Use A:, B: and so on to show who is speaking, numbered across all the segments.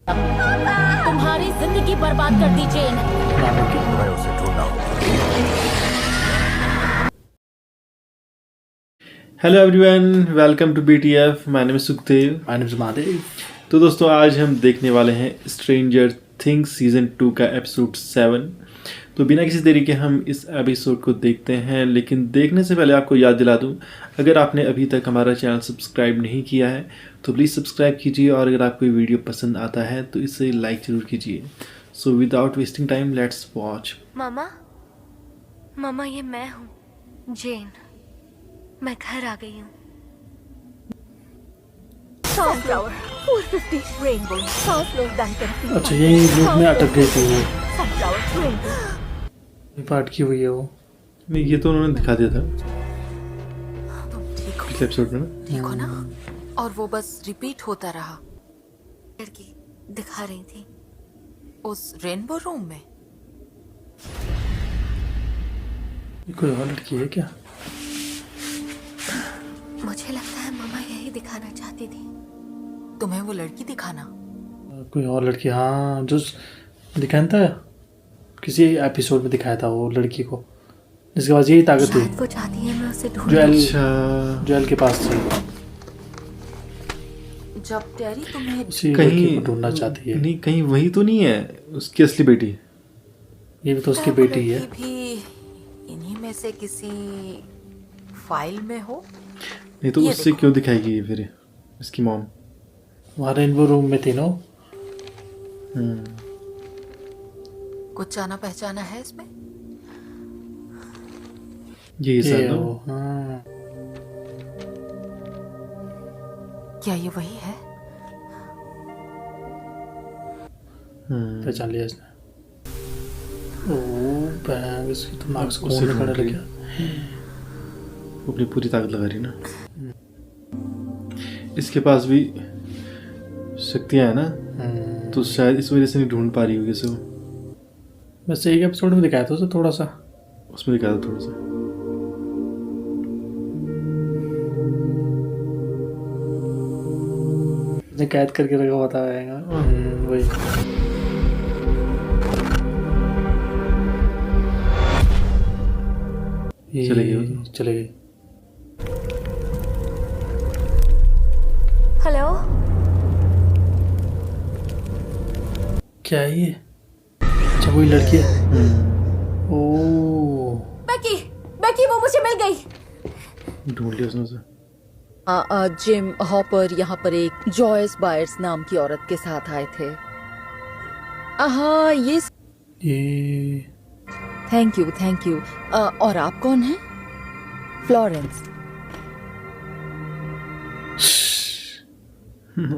A: तुम्हारी जिंदगी बर्बाद कर दी जेन।
B: मैं उसे ढूंढा हूं।
C: Hello everyone, welcome to BTF। My name is Sukhdev.
D: My name is Mahadev.
C: तो दोस्तों, आज हम देखने वाले हैं स्ट्रेंजर थिंग्स सीज़न 2 का एपिसोड 7। तो बिना किसी देरी के हम इस एपिसोड को देखते हैं, लेकिन देखने से पहले आपको याद दिला दूं, अगर आपने अभी तक हमारा चैनल सब्सक्राइब नहीं किया है तो प्लीज़ सब्सक्राइब कीजिए, और अगर आपको ये वीडियो पसंद आता है तो इसे लाइक ज़रूर कीजिए। So without wasting time, let's watch.
E: मामा ये मैं हूँ, जेन। मैं घर आ गई हूँ।
A: सनफ्लावर 450 रेनबो सांस लो डंकन।
D: अच्छा, यही लूप में अटक गई थी वो।
A: सनफ्लावर रेनबो
D: पार्ट की हुई है वो।
C: नहीं, ये तो उन्होंने दिखा दिया था
E: तुम ठीक हो?
C: पिछले एपिसोड में ना।
E: ठीक हो ना? और वो बस रिपीट होता रहा। लड़की दिखा रही थी उस रेनबो रूम में।
D: ये कोई और लड़की है क्या?
E: मुझे लगता है मामा यही दिखाना चाहती थी। तुम्हें वो लड़की दिखाना।
D: कोई और लड़की, हाँ, जो दिखाया था किसी एपिसोड में, दिखाया था वो लड़की को जिसके पास यही ताकत
E: शायद
D: थी,
E: वो चाहती है मैं उसे
D: जो
E: ढूंढूं।
D: जो एल के पास थी।
E: जब टेरी तुम्हें
D: उसी लड़की को ढूंढना चाहती है।
C: नहीं, कहीं वही तो नहीं है उसकी असली बेटी।
D: ये भी तो उसकी
E: वो
D: बेटी है।
E: लड़की भी इन्हीं में से किसी फाइल में हो।
C: नहीं तो
E: ये
C: उससे
E: देखो।
C: क्यों दिखाएगी ये फिर इसकी मॉम?
D: वहाँ रेनबो रूम में थी ना।
E: कुछ जाना पहचाना है इसमें।
C: ये
D: ये
C: सर
D: वो, हाँ।
E: क्या ये वही है?
D: पहचान लिया इसने। ओह बैंग, इसकी तो नाक से
C: उससे
D: खून निकलने
C: ढूंढ
D: लग
C: रही
D: गया।
C: वो अपनी पूरी ताकत लगा रही ना। इसके पास भी शक्तियां है ना, तो शायद इस वजह से नहीं ढूंढ पा रही होगी इसे। वो
D: वैसे एक एपिसोड में दिखाया था उसे थोड़ा सा।
C: उसमें दिखा था थोड़ा सा।
D: उसने कैद करके रखा हुआ था वही। ये
C: चले गई वो तो।
D: चले गई।
E: हेलो।
D: क्या है ये? अच्छा, वही लड़की है। ओह,
A: बेकी वो मुझे मिल गई।
C: ढूंढ लिया उसने उसे।
A: जिम हॉपर यहाँ पर एक जॉयस बायर्स नाम की औरत के साथ आए थे। हाँ, ये थैंक यू। और आप कौन हैं? फ्लोरेंस।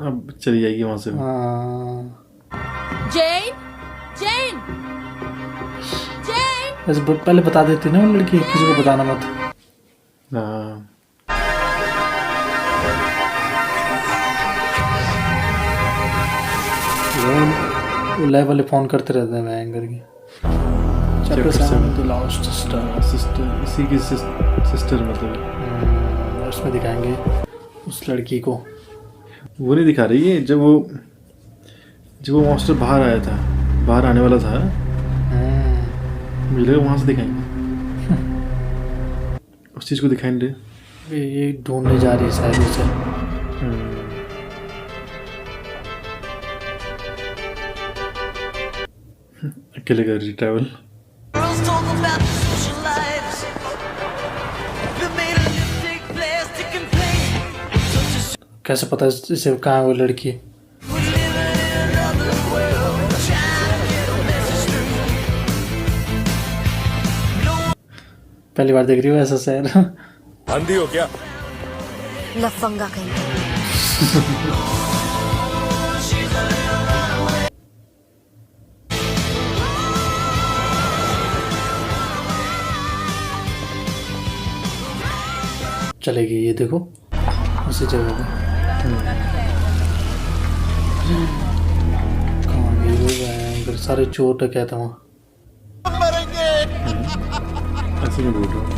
C: अब चली जाएगी वहां से वो।
D: हाँ।
A: जेन
D: वैसे पहले बता देती ना वो लड़की, किसी को बताना मत।
C: हाँ,
D: वो लाइव वाले फोन करते रहते हैं मैं करके। चैप्टर 7 द लास्ट
C: सिस्टर, इसी की सिस्टर मतलब।
D: उसमें दिखाएंगे उस लड़की को।
C: वो नहीं दिखा रही है जब वो मॉन्स्टर बाहर आया था, बाहर आने वाला था। मुझे लगा वहां से दिखाएंगे। उस चीज को दिखाएंगे।
D: ये ढूंढने जा रही है शायद उसे।
C: अकेले कर रही ट्रैवल।
D: कैसे पता इसे कहाँ है वो लड़की? पहली बार देख रही हो ऐसा शहर?
B: अंधी हो क्या?
E: लफंगा कहीं।
D: चलेगी ये, देखो उसी जगह पे। कहाँ गई वो भयंकर सारे चोर टकैत हैं वहाँ।
C: ऐसे नहीं बोल रहा।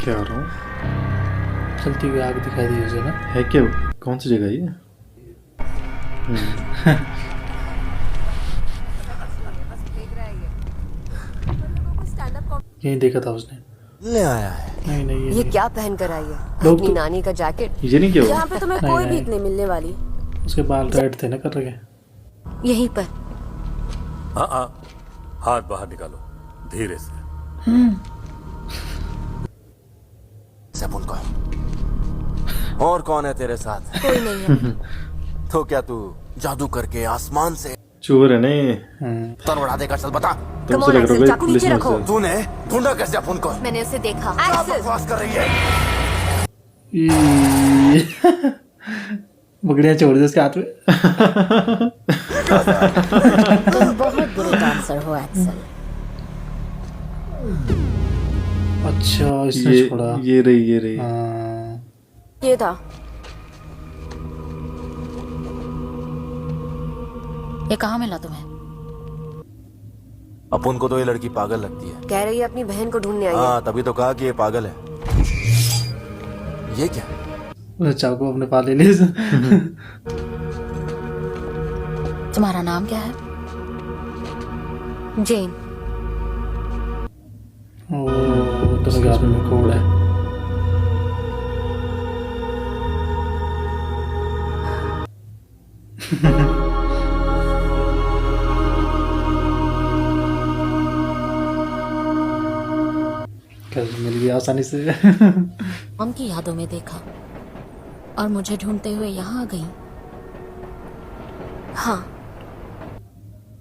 C: क्या हो रहा हूँ?
D: चलती हुई आग दिखाई दी उसे ना।
C: है क्या वो? कौन सी जगह है ये?
D: यही देखा था उसने।
F: ले आया है।
D: नहीं नहीं
G: ये क्या पहन कर आई है?
D: लोग
G: अपनी
D: तो-
G: नानी का जैकेट।
C: ये नहीं क्या
G: यहाँ
C: हुआ?
G: पे तुम्हें
D: नहीं,
G: कोई
D: नहीं।
G: भीख नहीं मिलने वाली।
D: उसके बाल रेड थे ना कर रखे।
G: यहीं पर।
B: हाँ हाँ, हाथ बाहर निकालो धीरे से।
F: सैपुन कौन? और कौन है तेरे साथ?
G: कोई नहीं है।
F: तो क्या तू जादू करके आसमान से
C: चोर है ने।
F: तर उड़ा देगा? चल बता।
C: तुमसे
G: Come on,
C: लग रहा
G: Axel,
C: है
G: चाकू
C: पुलिस
G: नीचे
C: में
G: रखो।
C: से।
F: तूने ढूंढा कैसे अपुन को?
G: मैंने उसे देखा।
F: क्या
G: एक्सेल।
F: बकवास कर रही है?
D: बकरियां छोड़ दे उसके हाथ में।
G: तुम बहुत बुरे डांसर हो एक्सेल।
D: अच्छा इसने
C: ये
D: छोड़ा।
C: ये रही।
D: हाँ।
G: ये था।
E: ये कहाँ मिला तुम्हें?
F: अपुन को तो ये लड़की पागल लगती है।
G: कह रही है अपनी बहन को ढूंढने आई है।
F: हाँ तभी तो कहा कि ये पागल है। ये क्या?
D: उसने चाकू अपने पास ले लिया।
E: तुम्हारा नाम क्या है?
G: जेन।
D: ओ तो हाथ में कोड है। कैसे मिल गया आसानी से।
E: मम की यादों में देखा और मुझे ढूंढते हुए यहाँ आ गई।
G: हाँ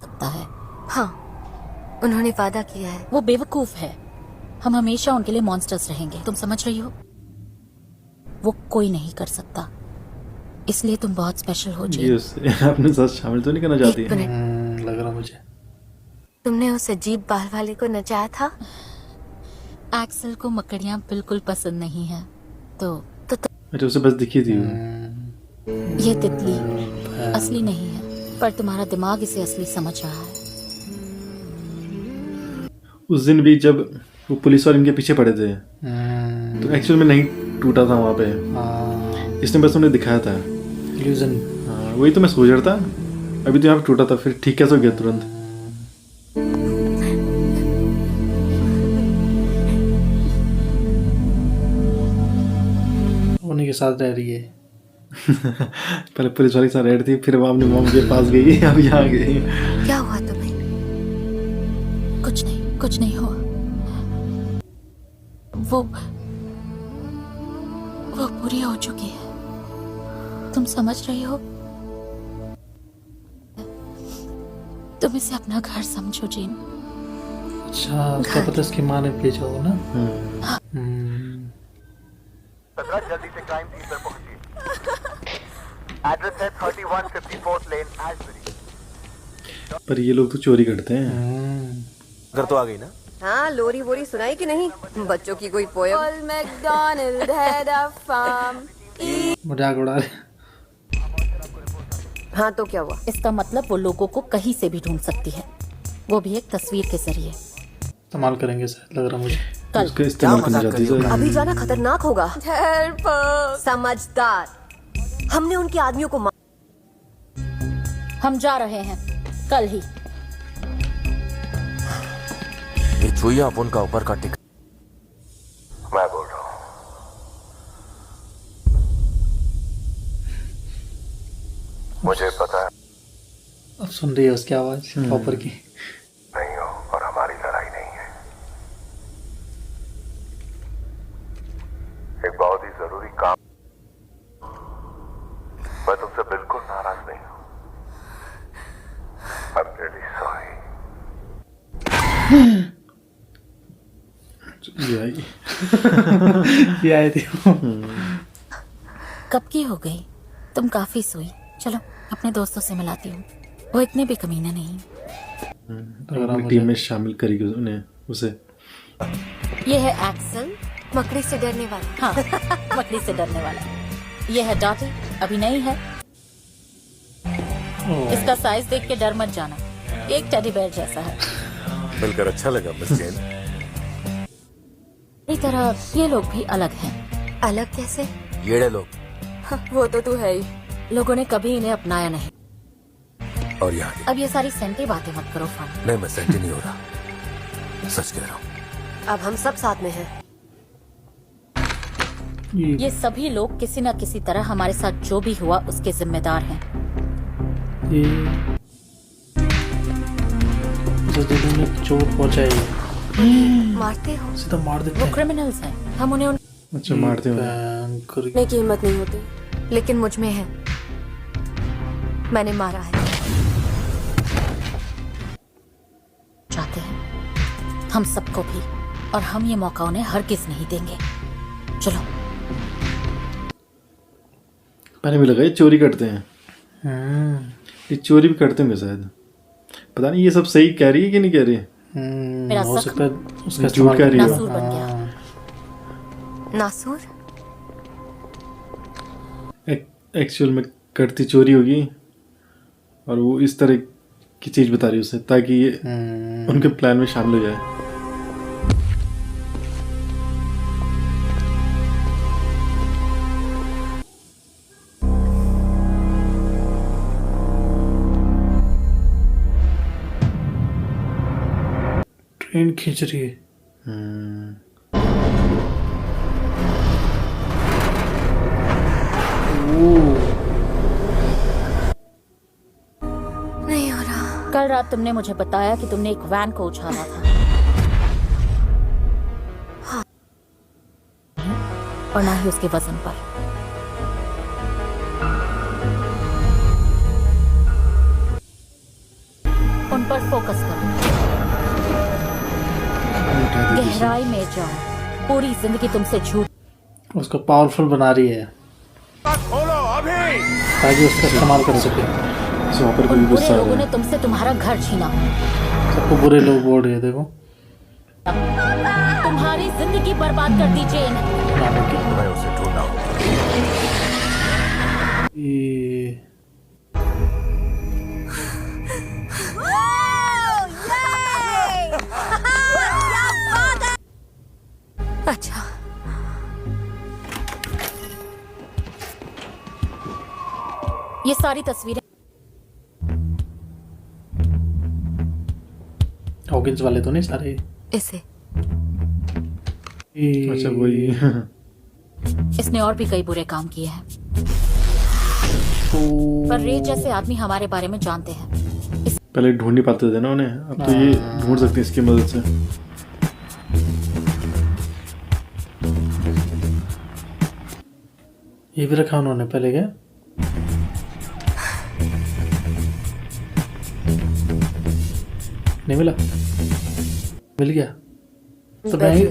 E: लगता है
G: हाँ, उन्होंने वादा किया है।
E: वो बेवकूफ है। हम हमेशा उनके लिए मॉन्स्टर्स रहेंगे। तुम समझ रही हो? वो कोई नहीं कर सकता। इसलिए तुम बहुत स्पेशल हो
C: ये
E: जी।
C: उससे अपने साथ शामिल तो नहीं करना चाहती
G: एक
C: है?
G: मिनट,
D: लग रहा मुझे।
G: तुमने उस अजीब बाल वाले को नचाया था?
E: एक्सेल को मकड़ियाँ बिल्कुल पसंद नहीं है। तो
C: अच्छा उसे बस दिखी थी वो।
E: ये तितली असली नहीं है, पर तुम्हारा दिमाग इसे असली समझ रहा है।
C: उस दिन भी जब वो पुलिस वाले इनके पीछे पड़े थे तो एक्चुअल में नहीं टूटा था वहाँ पे। इसने बस उन्हें दिखाया था।
D: इल्यूजन।
C: हाँ वही तो मैं सोच रहा था। अभी तो यहाँ पे टूटा था, फिर ठीक कैसे हो गया तुरंत?
D: उन्हीं के साथ रह रही है।
C: पहले पुलिस वाले के साथ रेड थी, फिर वो अपनी मॉम के पास गई, अब यहाँ गई।
G: क्या हुआ तुम्हें?
E: कुछ नहीं हुआ। वो पूरी हो चुकी है। तुम समझ रही हो? तुम इसे अपना घर समझो जीन।
D: अच्छा उसका पता इसकी माँ ने भेजा हो ना।
H: जल्दी से क्राइम सीन पर पहुंचिए। एड्रेस है 3154 लेन एशबरी।
C: पर ये लोग तो चोरी करते हैं।
F: घर तो आ गई ना?
G: हाँ, लोरी वोरी सुनाई कि नहीं? बच्चों की कोई poem? McDonald had a farm.
D: मजाक उड़ा रहे।
G: हाँ तो क्या हुआ?
E: इसका मतलब वो लोगों को कहीं से भी ढूंढ सकती है, वो भी एक तस्वीर के जरिए।
D: इस्तेमाल करेंगे शायद, लग रहा मुझे।
E: कल
C: उसका इस्तेमाल करना चाहती है।
G: अभी जाना खतरनाक होगा। समझदार। हमने उनके आदमियों को
E: हम जा रहे हैं कल ही।
F: ये चुईया अपुन का ऊपर का टिक।
H: मैं बोल रहा हूँ। मुझे पता है
D: अब सुन रही है उसकी आवाज ऊपर की।
H: नहीं हो और हमारी लड़ाई नहीं है। एक बहुत ही जरूरी काम। मैं तुमसे बिल्कुल नाराज नहीं हूँ। I'm really sorry.
C: ये आई।
D: ये आए थे।
E: कब की हो गई? तुम काफी सोई। चलो अपने दोस्तों से मिलाती हूँ, वो इतने भी कमीने नहीं।
C: अपनी टीम में शामिल करेगी उन्हें उसे।
E: ये है एक्सेल।
G: मकड़ी से डरने वाला।
E: हाँ मकड़ी से डरने वाला। ये है डॉटी, अभी नई है। इसका साइज देख के डर मत जाना, एक टेडी बेयर जैसा है।
B: मिलकर अच्छा लगा मिस जेन।
E: इस तरह ये लोग भी अलग हैं।
G: अलग कैसे?
F: येड़े लोग।
G: वो तो तू है ही।
E: लोगों ने कभी इन्हें अपनाया नहीं।
B: और यहाँ
E: अब ये सारी सेंटी बातें मत करो फन।
B: नहीं, मैं सेंटी नहीं हो रहा, सच कह रहा हूँ।
G: अब हम सब साथ में हैं।
E: ये सभी लोग किसी न किसी तरह हमारे साथ जो भी हुआ उसके जिम्मेदार हैं।
D: ये जिन्होंने चोट पहुंचाई
G: मारते हो?
D: सीधा मार देते
E: वो
D: हैं।
E: क्रिमिनल्स हैं, हम उन्हें
C: अच्छा मारते हो।
D: भयंकर।
G: मारने की हिम्मत नहीं होती, लेकिन मुझ में है। मैंने मारा है।
E: चाहते हैं हम सबको भी, और हम ये मौका उन्हें हरगिज नहीं देंगे। चलो।
C: मैंने भी लगा ये चोरी करते हैं।
D: हम्म,
C: ये चोरी भी करते होंगे शायद। पता नहीं ये सब सही कह रही है कि नहीं कह रही है।
E: मेरा
D: हो
E: सख्त
D: सकता है उसका
C: झूठ कह रही हो।
E: नासूर बन गया।
D: हाँ,
G: नासूर?
C: एक्चुअल में करती चोरी होगी और वो इस तरह की चीज बता रही है उसे, ताकि ये उनके प्लान में शामिल हो जाए।
D: ट्रेन खींच रही है।
G: नहीं हो रहा।
E: कल रात तुमने मुझे बताया कि तुमने एक वैन को उछाला था।
G: हाँ।
E: और ना ही उसके वजन पर। उन पर फोकस करो, गहराई में जाओ। पूरी जिंदगी तुमसे झूठ।
D: उसको पावरफुल बना रही है ताकि उसका इस्तेमाल कर सके।
C: वहाँ पर कोई
E: उन बुरे
C: गुस्सा आ
E: लोगों
C: रहा
E: ने
C: है।
E: तुमसे तुम्हारा घर छीना।
D: सबको बुरे लोग बोल रहे हैं, देखो
E: तुम्हारी जिंदगी बर्बाद कर दी जेन।
D: नाम की।
B: मैं उसे ढूंढना होगा।
D: ये
G: अच्छा,
E: ये सारी तस्वीरें
D: हॉकिंस वाले तो नहीं सारे।
G: इसे
C: अच्छा वही।
E: इसने और भी कई बुरे काम किए हैं, पर रे जैसे आदमी हमारे बारे में जानते हैं।
C: पहले ढूंढ नहीं पाते थे ना उन्हें, अब तो ये ढूंढ सकते हैं इसकी मदद से।
D: ये भी रखा उन्होंने पहले क्या? नहीं मिला? मिल गया तो मैं
G: यही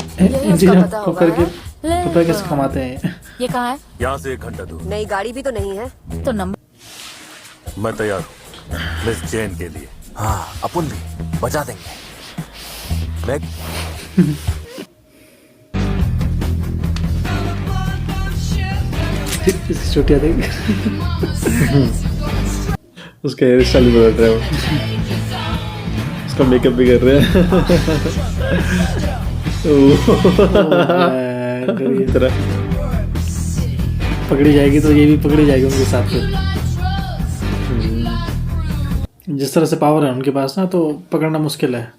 D: इंजीनियर
G: उसका पता
D: को
G: होगा,
D: करके
E: ले
D: रुपए कैसे कमाते हैं?
E: ये कहाँ है?
B: यहाँ से 1 घंटा दूर।
G: नई गाड़ी भी तो नहीं है।
E: तो नंबर
B: मैं तैयार हूँ मिस जैन के लिए।
F: हाँ अपन भी बचा देंगे। मैं
D: इसकी चोटियाँ देख।
C: उसका हेयर स्टाइल भी बदल रहा है वो। उसका मेकअप भी कर रहे हैं। इस तरह
D: पकड़ी जाएगी तो ये भी पकड़ी जाएगी उनके साथ फिर। जिस तरह से पावर है उनके पास ना, तो पकड़ना मुश्किल है।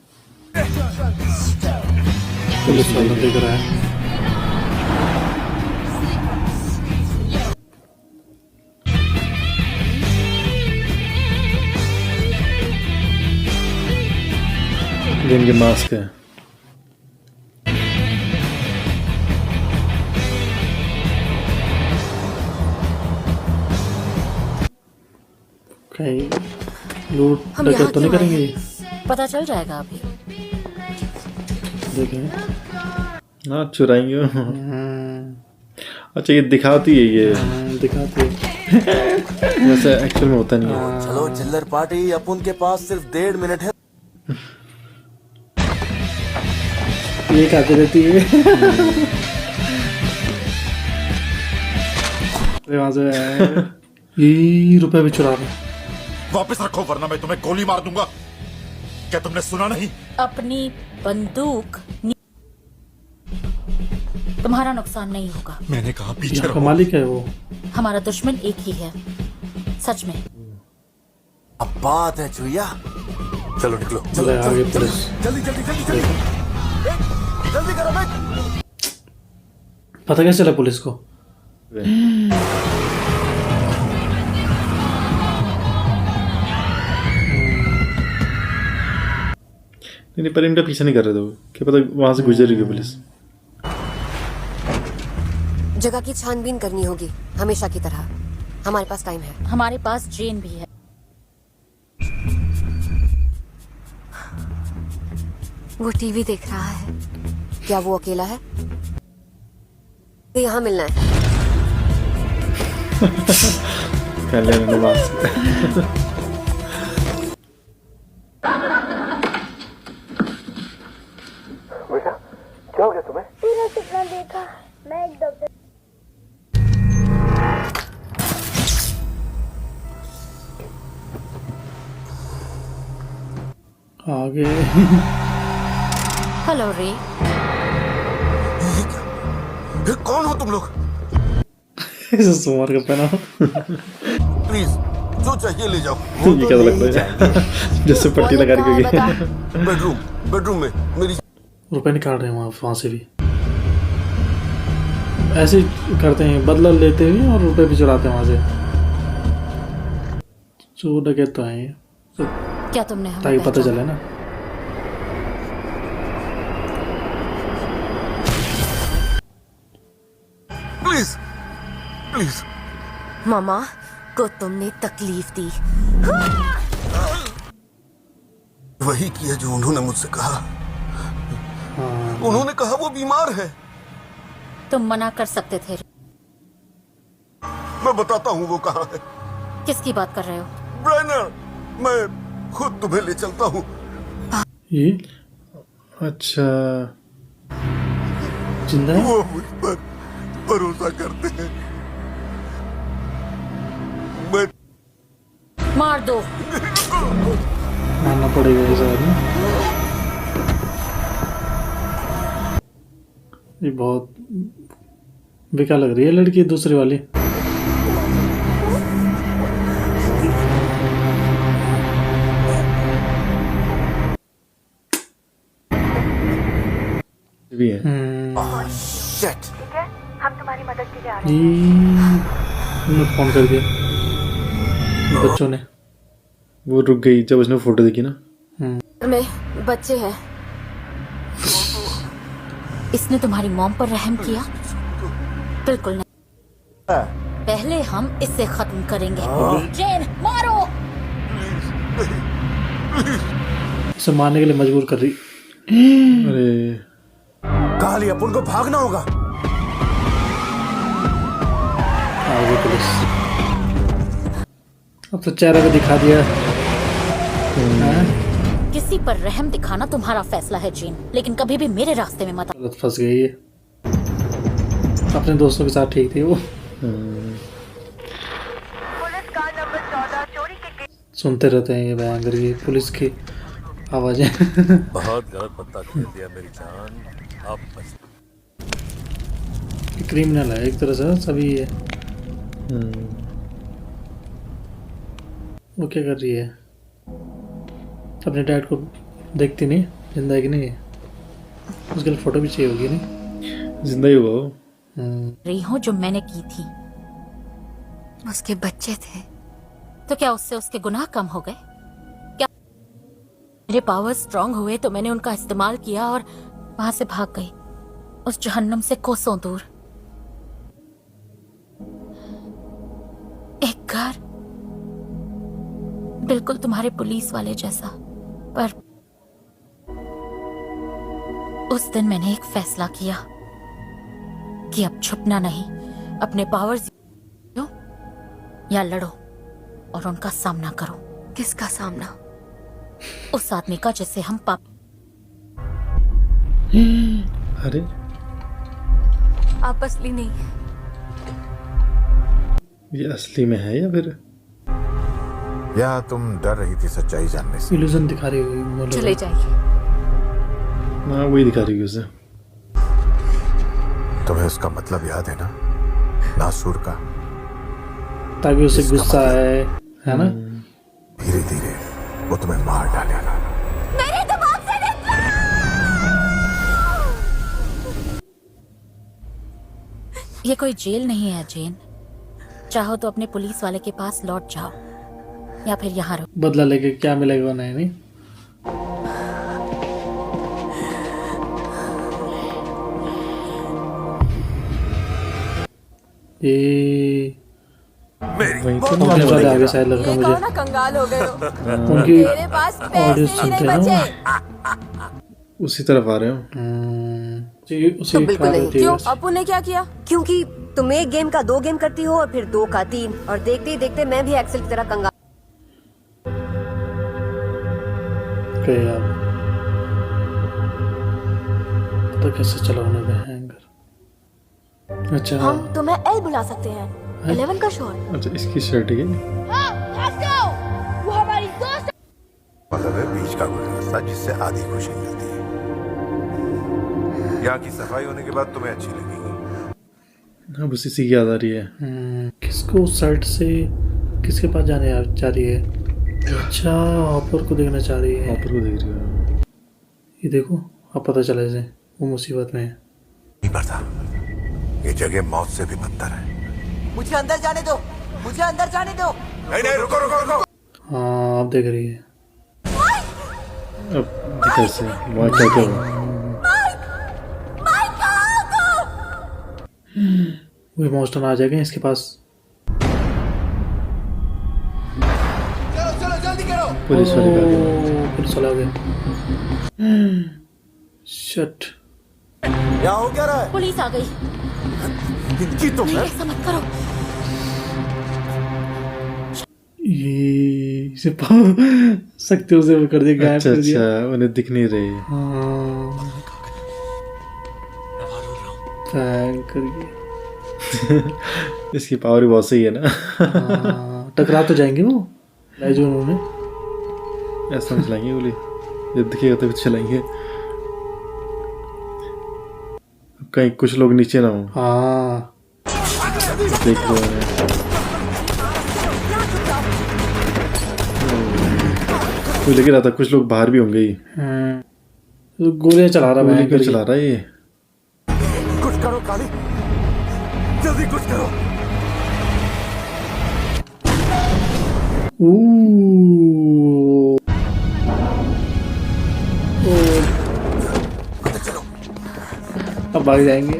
D: पुलिस वाला देख रहा है।
C: ये इनके मास्क है।
D: कहीं लूट
G: हम
D: डकैत
G: यहाँ
D: तो नहीं
G: क्यों आए
D: करेंगे?
G: हैं?
E: पता चल जाएगा अभी।
D: देखें।
C: हाँ चुराएंगे। अच्छा ये दिखाती है ये,
D: दिखाते हैं।
C: वैसे एक्चुअल में होता नहीं है।
F: चलो चिल्लर पार्टी, अपन के पास सिर्फ 1.5 मिनट है।
D: ये खाते रहती है। वहां से ये रुपए भी चुरा रहे।
I: वापस रखो वरना मैं तुम्हें गोली मार दूंगा। क्या तुमने सुना नहीं?
E: अपनी बंदूक तुम्हारा नुकसान नहीं होगा।
I: मैंने कहा पीछे
D: यहाँ का
I: रहो।
D: मालिक है वो।
E: हमारा दुश्मन एक ही है, सच में।
F: अब बात है चुया।
B: चलो निकलो।
D: चले आगे पुलिस।
F: जल्दी जल्दी जल्दी जल्दी जल्दी करो भाई।
D: पता कैसे चला पुलिस को?
C: नहीं पर इनका पीछा नहीं कर रहे थे वो, क्या पता वहां से गुजरेगी पुलिस।
G: जगह की छानबीन करनी होगी हमेशा की तरह। हमारे पास टाइम है।
E: हमारे पास जेन भी है।
G: वो टीवी देख रहा है। क्या वो अकेला है? यहाँ मिलना है।
C: कल्याण निवास।
H: बेटा क्या हो गया तुम्हें?
J: पूरा सपना देखा। मैं एक डॉक्टर
D: आगे।
E: हेलो रे।
I: ये कौन हो तुम लोग?
D: सोमवार का पहना।
I: प्लीज जो चाहिए ले जाओ।
C: ये क्या लगता है जैसे पट्टी लगा रही होगी।
I: बेडरूम में मेरी।
D: रुपए निकाल रहे हैं वहां से भी। ऐसे ही करते हैं, बदला लेते हैं और रुपए भी चुराते हैं वहां से। चोर डकैत तो है ये,
E: क्या तुमने हमें
D: ताकि पता
E: पहचाना?
D: चले ना।
I: Please please.
G: मामा को तुमने तकलीफ दी।
I: वही किया जो उन्होंने मुझसे कहा।
D: हाँ,
I: उन्होंने कहा वो बीमार है।
E: तुम मना कर सकते थे।
I: मैं बताता हूँ वो कहाँ है।
E: किसकी बात कर रहे हो?
I: ब्रेनर, मैं खुद तुम्हें ले चलता हूँ।
D: ये
C: अच्छा
D: जिंदा है?
I: वो मुझ पर भरोसा करते हैं। मैं
E: मार दो।
D: मानना पड़ेगा ये शायद ना। ये बहुत बेकार लग रही है लड़की दूसरी वाली।
C: भी है।
I: Shit.
D: ये फोन कर दिया बच्चों ने।
C: वो रुक गई जब उसने फोटो देखी ना।
G: में बच्चे हैं।
E: इसने तुम्हारी मॉम पर रहम किया? बिल्कुल नहीं। पहले हम इससे खत्म करेंगे। जेन मारो।
D: उसे मारने के लिए मजबूर कर रही।
C: अरे
F: कहा लिया अपन को भागना होगा।
D: आगे पुलिस। अब तो चेहरा भी दिखा दिया। हाँ?
E: किसी पर रहम दिखाना तुम्हारा फैसला है जेन, लेकिन कभी भी मेरे रास्ते में मत आ।
D: गलत फंस गई है। अपने दोस्तों के साथ ठीक थी वो। सुनते रहते हैं ये भयंकर की पुलिस की आवाजें।
B: बहुत गलत पत्ता खेल दिया मेरी जान। आप बच।
D: क्रिमिनल है एक तरह से सभी है। वो क्या कर रही है? अपने डैड को देखती नहीं, जिंदा है कि नहीं है? उसके लिए फोटो भी चाहिए होगी नहीं?
C: जिंदा ही हुआ वो।
E: रही हूँ जो मैंने की थी।
G: उसके बच्चे थे।
E: तो क्या उससे उसके गुनाह कम हो गए? क्या मेरे पावर स्ट्रांग हुए तो मैंने उनका इस्तेमाल किया और वहां से भाग गई, उस जहन्नम से कोसों दूर। एक घर बिल्कुल तुम्हारे पुलिस वाले जैसा, पर उस दिन मैंने एक फैसला किया कि अब छुपना नहीं, अपने पावर्स लो या लड़ो और उनका सामना करो।
G: किसका सामना?
E: उस आदमी का जिसे हम पाप।
C: अरे
G: आप असली नहीं है।
C: ये असली में है या फिर
F: या तुम डर रही थी सच्चाई जानने से?
D: इल्यूजन दिखा रही होगी वो लोग।
G: चले जाइए।
C: हाँ वही दिखा रही है उसे।
I: तुम्हें उसका मतलब याद है ना, नासूर का?
D: ताकि उसे गुस्सा आए, है ना?
I: धीरे धीरे वो तुम्हें मार डालेगा।
E: मेरे दिमाग से निकलो! ये कोई जेल नहीं है जेन। चाहो तो अपने पुलिस वाले के पास लौट जाओ या फिर यहाँ रहो।
D: बदला लेके क्या मिलेगा नहीं? ये
C: वही तो
D: पहुंचने वाले आगे शायद लग रहा है मुझे।
G: ना कंगाल हो गए हो।
D: उनकी
G: मेरे पास
D: ऑडियो
G: पैसे
D: सुनते
G: नहीं
D: हैं
G: बचे।
C: उसी तरफ आ रहे हो।
D: उसी
G: तो बिल्कुल
D: कार
G: नहीं।
D: होती है
G: क्यों?
D: बस।
G: अपू ने क्या किया? क्योंकि तुम एक गेम का 2 गेम करती हो और फिर 2 का 3, और देखते ही देखते मैं भी एक्सेल की तरह कंगाल।
D: ओके यार, तो कैसे चला उन्हें हैंगर? अच्छा
J: हम तुम्हें एल बुला सकते हैं। 11 का शॉट।
C: अच्छा, इसकी शर्ट है।
J: वो हमारी दोस्त।
I: मतलब है बीच का कोई रास्ता जिससे आधी खुशी मिलती है। यहाँ की सफाई होने के बाद तुम्हें अच्छी लगेगी।
C: अब उसी से याद आ रही है।
D: किसको शर्ट से किसके पास जाने चाह रही है? अच्छा, हॉपर को देखना चाह रही है।
C: हॉपर को देख रही हो।
D: ये देखो, अब पता चला इसे वो मुसीबत में है।
I: नहीं पता, ये जगह मौत से भी बदतर है।
G: मुझे अंदर जाने दो, मुझे अंदर जाने दो।
I: नहीं नहीं, रुको रुको रुको।
D: हाँ, अब देख रही है।
C: अब कैसे वहाँ क्या क्या हुआ?
D: वो इमोशनल आ जाएगा इसके पास।
C: पुलिस वाले का क्या?
D: पुलिस वाला आ गया। शट।
F: यहाँ हो क्या रहा है?
E: पुलिस आ गई।
F: इनकी तो
E: नहीं,
F: मैं
E: ऐसा मत करो।
D: ये इसे शक्तियों से वो कर दिया, गायब
C: अच्छा
D: कर दिया।
C: अच्छा, उन्हें दिख नहीं रही।
D: हाँ, प्रैंक कर दिया।
C: इसकी पावर भी बहुत सही है ना।
D: हाँ, टकरा तो जाएंगे वो जो उन्होंने।
C: ऐसा नहीं चलाएंगे गोली, जब दिखेगा तभी चलाएंगे। कहीं कुछ लोग नीचे ना हो।
D: हाँ,
C: देख लो उन्हें। मुझे लग रहा था कुछ लोग बाहर भी होंगे ही।
D: तो गोलियां चला रहा
C: गोली
D: है।
C: क्यों चला रहा है ये?
F: कुछ करो काली, जल्दी कुछ करो।
D: अब भाग जाएंगे।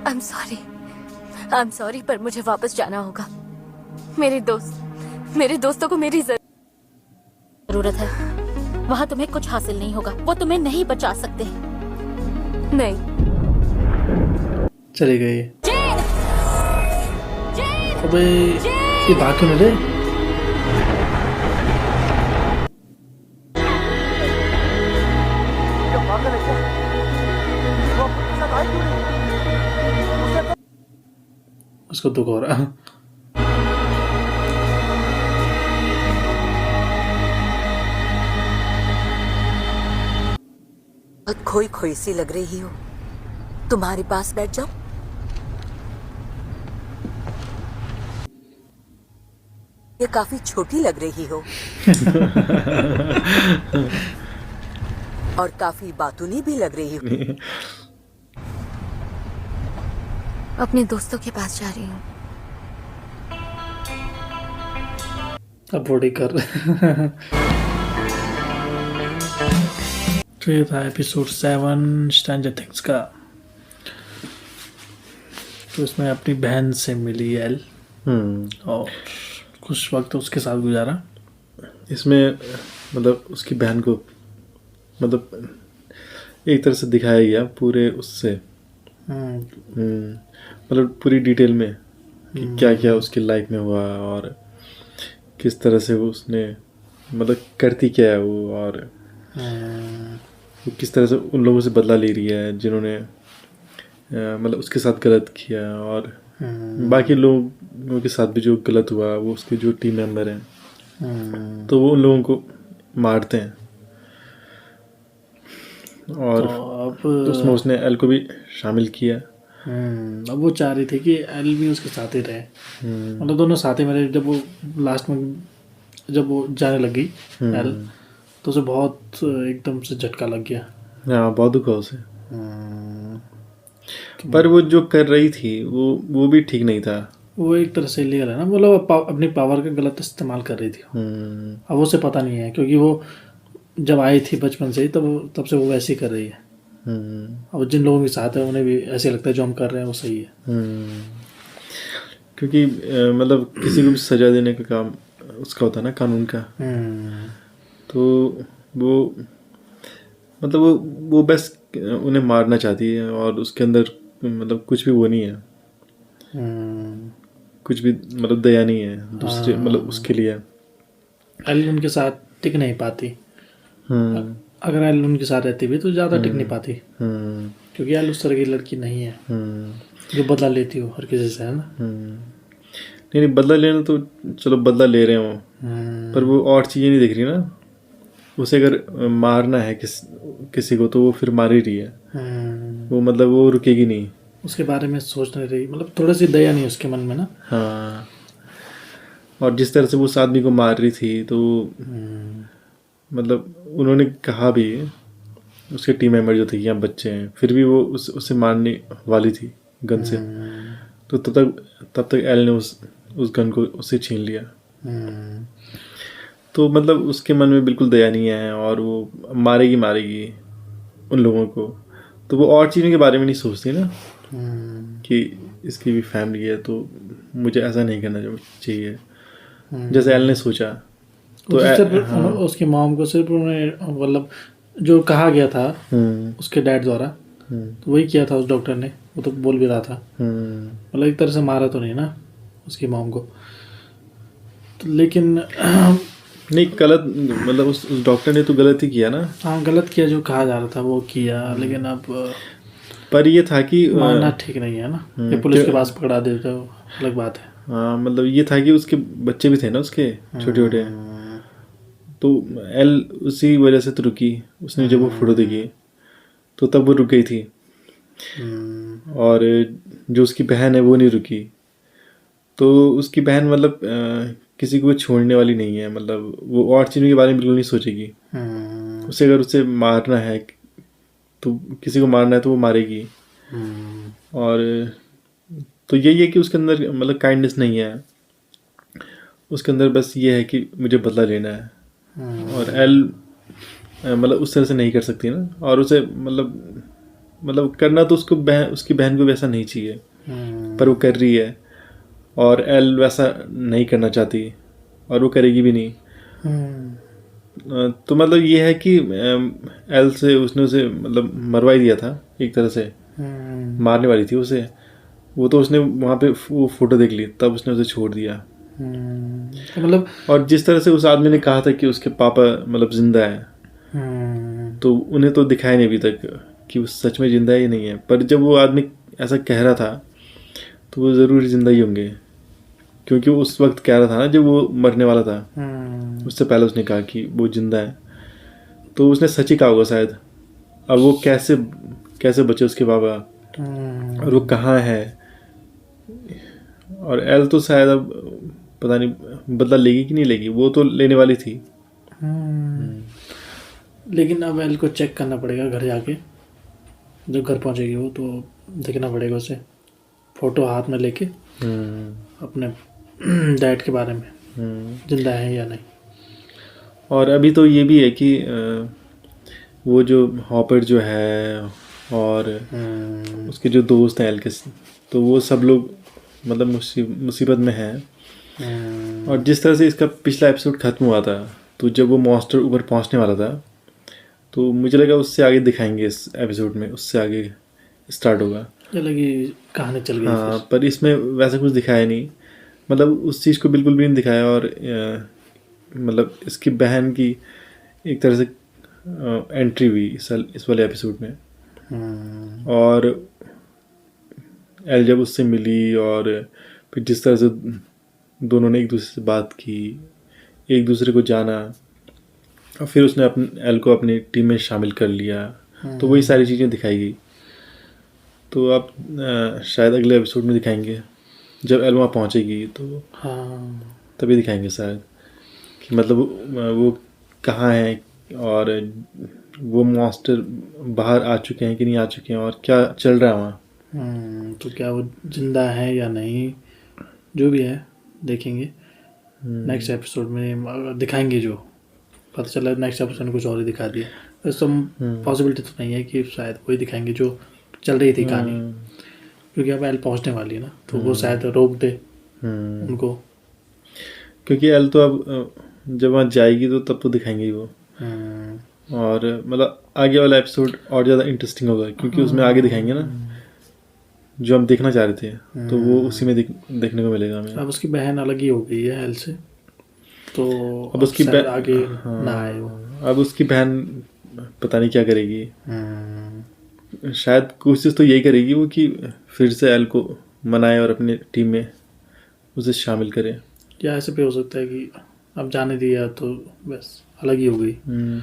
E: आई एम सॉरी पर मुझे वापस जाना होगा। मेरे दोस्तों को मेरी जरूरत है। वहां तुम्हें कुछ हासिल नहीं होगा, वो तुम्हें नहीं बचा सकते। नहीं।
D: चले गए। अबे ये भाग क्यों नहीं रहे? उसको दुख हो रहा।
G: बहुत खोई खोई सी लग रही हो, तुम्हारे पास बैठ जाओ। ये काफी छोटी लग रही हो और काफी बातूनी भी लग रही हो।
E: अपने दोस्तों के पास जा रही हूँ।
D: अब बॉडी कर। तो ये था एपिसोड 7 स्ट्रेंजर थिंग्स का। तो इसमें अपनी बहन से मिली एल और कुछ वक्त उसके साथ गुजारा।
C: इसमें मतलब उसकी बहन को मतलब एक तरह से दिखाया गया पूरे उससे मतलब पूरी डिटेल में कि क्या क्या उसकी लाइफ में हुआ और किस तरह से वो उसने मतलब करती क्या है वो और वो किस तरह से उन लोगों से बदला ले रही है जिन्होंने मतलब उसके साथ गलत किया और बाकी लोगों के साथ भी जो गलत हुआ वो उसके जो टीम मेंबर हैं तो वो उन लोगों को मारते हैं और
D: अब
C: तो उसमें उसने एल को भी शामिल किया।
D: अब वो चाह रही थी कि एल भी उसके साथ ही रहे, मतलब दोनों साथ ही मेरे। जब वो लास्ट में जब वो जाने लगी एल, तो उसे बहुत एकदम से झटका लग गया।
C: हाँ, बहुत दुख हुआ उसे। पर वो जो कर रही थी वो भी ठीक नहीं था।
D: वो एक तरह से इलीगल है ना, मतलब अपनी पावर का गलत इस्तेमाल कर रही थी। अब उसे पता नहीं है, क्योंकि वो जब आई थी बचपन से ही तब से वो वैसे ही कर रही है। अब जिन लोगों के साथ है उन्हें भी ऐसे लगता है जो हम कर रहे हैं वो सही है।
C: क्योंकि मतलब किसी को भी सजा देने का काम उसका होता है ना, कानून का। तो वो मतलब वो बस उन्हें मारना चाहती है, और उसके अंदर मतलब कुछ भी वो नहीं है, कुछ भी मतलब दया नहीं है दूसरे मतलब उसके लिए।
D: एल उनके साथ टिक नहीं पाती। अगर एल उनके साथ रहती भी तो ज़्यादा टिक नहीं पाती, क्योंकि एल उस तरह की लड़की नहीं है जो बदला लेती हो हर किसी से, है ना।
C: नहीं, बदला लेना तो चलो बदला ले रहे हो, पर वो और चीज़ें नहीं दिख रही ना। उसे अगर मारना है किसी को तो वो फिर मार ही रही है। वो मतलब वो रुकेगी नहीं,
D: उसके बारे में सोच नहीं रही, मतलब थोड़ी सी दया नहीं उसके मन में ना।
C: हाँ, और जिस तरह से वो उस आदमी को मार रही थी तो मतलब उन्होंने कहा भी, उसके टीम मेंबर जो थे यहाँ बच्चे हैं, फिर भी वो उसे मारने वाली थी गन से। तो तब तक एल ने उस गन को उससे छीन लिया। तो मतलब उसके मन में बिल्कुल दया नहीं है, और वो मारेगी उन लोगों को। तो वो और चीज़ों के बारे में नहीं सोचती ना, कि इसकी भी फैमिली है तो मुझे ऐसा नहीं करना चाहिए, जैसे एल ने सोचा। तो
D: उसकी मॉम को सिर्फ उन्हें मतलब जो कहा गया था उसके डैड द्वारा, तो वही किया था उस डॉक्टर ने। वो तो बोल भी रहा था, मतलब एक तरह से मारा तो नहीं ना उसकी मॉम को, तो लेकिन
C: नहीं, गलत मतलब उस डॉक्टर ने तो गलत ही किया ना।
D: हाँ, गलत किया, जो कहा जा रहा था वो किया। लेकिन अब
C: पर ये था कि
D: मारना ठीक नहीं है ना, ये पुलिस के पास पकड़ा दे तो अलग बात है।
C: हाँ, मतलब ये था कि उसके बच्चे भी थे ना उसके छोटे छोटे, तो एल उसी वजह से तो रुकी। उसने जब वो फोटो देखी तो तब वो रुक गई थी, और जो उसकी बहन है वो नहीं रुकी। तो उसकी बहन मतलब किसी को छोड़ने वाली नहीं है, मतलब वो और चीज़ों के बारे में बिल्कुल नहीं सोचेगी। उसे अगर उसे मारना है तो किसी को मारना है तो वो मारेगी। और तो यही है कि उसके अंदर मतलब काइंडनेस नहीं है, उसके अंदर बस ये है कि मुझे बदला लेना है। और एल मतलब उस तरह से नहीं कर सकती ना, और उसे मतलब करना तो उसकी बहन को वैसा नहीं चाहिए, पर वो कर रही है। और एल वैसा नहीं करना चाहती, और वो करेगी भी नहीं। तो मतलब ये है कि एल से उसने उसे मतलब मरवा ही दिया था एक तरह से, मारने वाली थी उसे। वो तो उसने वहाँ पे वो फोटो देख ली, तब उसने उसे छोड़ दिया।
D: तो मतलब
C: और जिस तरह से उस आदमी ने कहा था कि उसके पापा मतलब जिंदा है, तो उन्हें तो दिखाया नहीं अभी तक कि वो सच में जिंदा है या नहीं है। पर जब वो आदमी ऐसा कह रहा था तो वो ज़रूर जिंदा ही होंगे, क्योंकि वो उस वक्त कह रहा था ना जब वो मरने वाला था। उससे पहले उसने कहा कि वो जिंदा है, तो उसने सच ही कहा होगा शायद। अब वो कैसे बचे उसके पापा, और वो कहाँ है। और एल तो शायद अब पता नहीं बदला लेगी कि नहीं लेगी, वो तो लेने वाली थी।
D: लेकिन अब एल को चेक करना पड़ेगा घर जाके, जब घर पहुंचेगी वो, तो देखना पड़ेगा उसे फोटो हाथ में लेके अपने डैड के बारे में, जिंदा है या नहीं।
C: और अभी तो ये भी है कि वो जो हॉपर जो है और उसके जो दोस्त हैं एल के, तो वो सब लोग मतलब मुसीबत में हैं। और जिस तरह से इसका पिछला एपिसोड ख़त्म हुआ था, तो जब वो मॉन्स्टर ऊपर पहुंचने वाला था, तो मुझे लगा उससे आगे दिखाएंगे इस एपिसोड में, उससे आगे स्टार्ट होगा,
D: लगी कहानी चल गई।
C: हाँ, पर इसमें वैसा कुछ दिखाया नहीं, मतलब उस चीज़ को बिल्कुल भी नहीं दिखाया। और मतलब इसकी बहन की एक तरह से एंट्री हुई इस वाले एपिसोड में। और एल जब उससे मिली, और फिर जिस तरह से दोनों ने एक दूसरे से बात की, एक दूसरे को जाना, और फिर उसने एल को अपनी टीम में शामिल कर लिया, तो वही सारी चीज़ें दिखाई गई। तो आप शायद अगले एपिसोड में दिखाएंगे जब एल वहाँ पहुँचेगी, तो
D: हाँ
C: तभी दिखाएंगे शायद कि मतलब वो कहाँ है और वो मॉन्स्टर बाहर आ चुके हैं कि नहीं आ चुके हैं और क्या चल रहा है वहाँ।
D: तो क्या वो जिंदा है या नहीं, जो भी है देखेंगे नेक्स्ट एपिसोड में। दिखाएंगे जो पता चला नेक्स्ट एपिसोड में कुछ और ही दिखा दिया, वैसे तो पॉसिबिलिटी तो नहीं है कि शायद वही दिखाएंगे जो चल रही थी कहानी, क्योंकि अब एल पहुंचने वाली है ना, तो वो शायद रोक दे उनको,
C: क्योंकि एल तो अब जब वहाँ जाएगी तो तब तो दिखाएंगे ही वो। और मतलब आगे वाला एपिसोड और ज़्यादा इंटरेस्टिंग होगा, क्योंकि उसमें आगे दिखाएंगे ना जो हम देखना चाह रहे थे, तो वो उसी में देखने को मिलेगा हमें।
D: अब उसकी बहन अलग ही हो गई है एल से, तो
C: अब उसकी
D: शायद आगे ना आए वो।
C: अब उसकी बहन पता नहीं क्या करेगी, शायद कोशिश तो यही करेगी वो कि फिर से एल को मनाए और अपनी टीम में उसे शामिल करे।
D: या ऐसे भी हो सकता है कि अब जाने दिया तो बस अलग ही हो गई।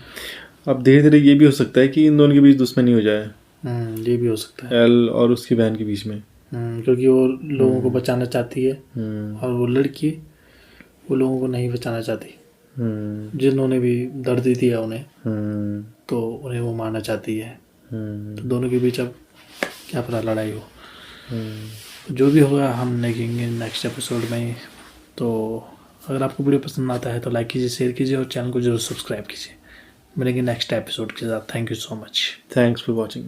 C: अब धीरे धीरे ये भी हो सकता है कि इन दोनों के बीच दुश्मनी हो जाए,
D: ये भी हो सकता है
C: एल और उसकी बहन के बीच में,
D: क्योंकि वो लोगों को बचाना चाहती है और वो लड़की वो लोगों को नहीं बचाना चाहती, जिन्होंने भी दर्द दिया उन्हें, तो उन्हें वो मारना चाहती है। तो दोनों के बीच अब क्या पता लड़ाई हो। जो भी होगा हम देखेंगे नेक्स्ट एपिसोड में। तो अगर आपको वीडियो पसंद आता है तो लाइक कीजिए, शेयर कीजिए और चैनल को जरूर सब्सक्राइब कीजिए। मिलेंगे नेक्स्ट एपिसोड के साथ। Thank you so much.
C: Thanks for watching.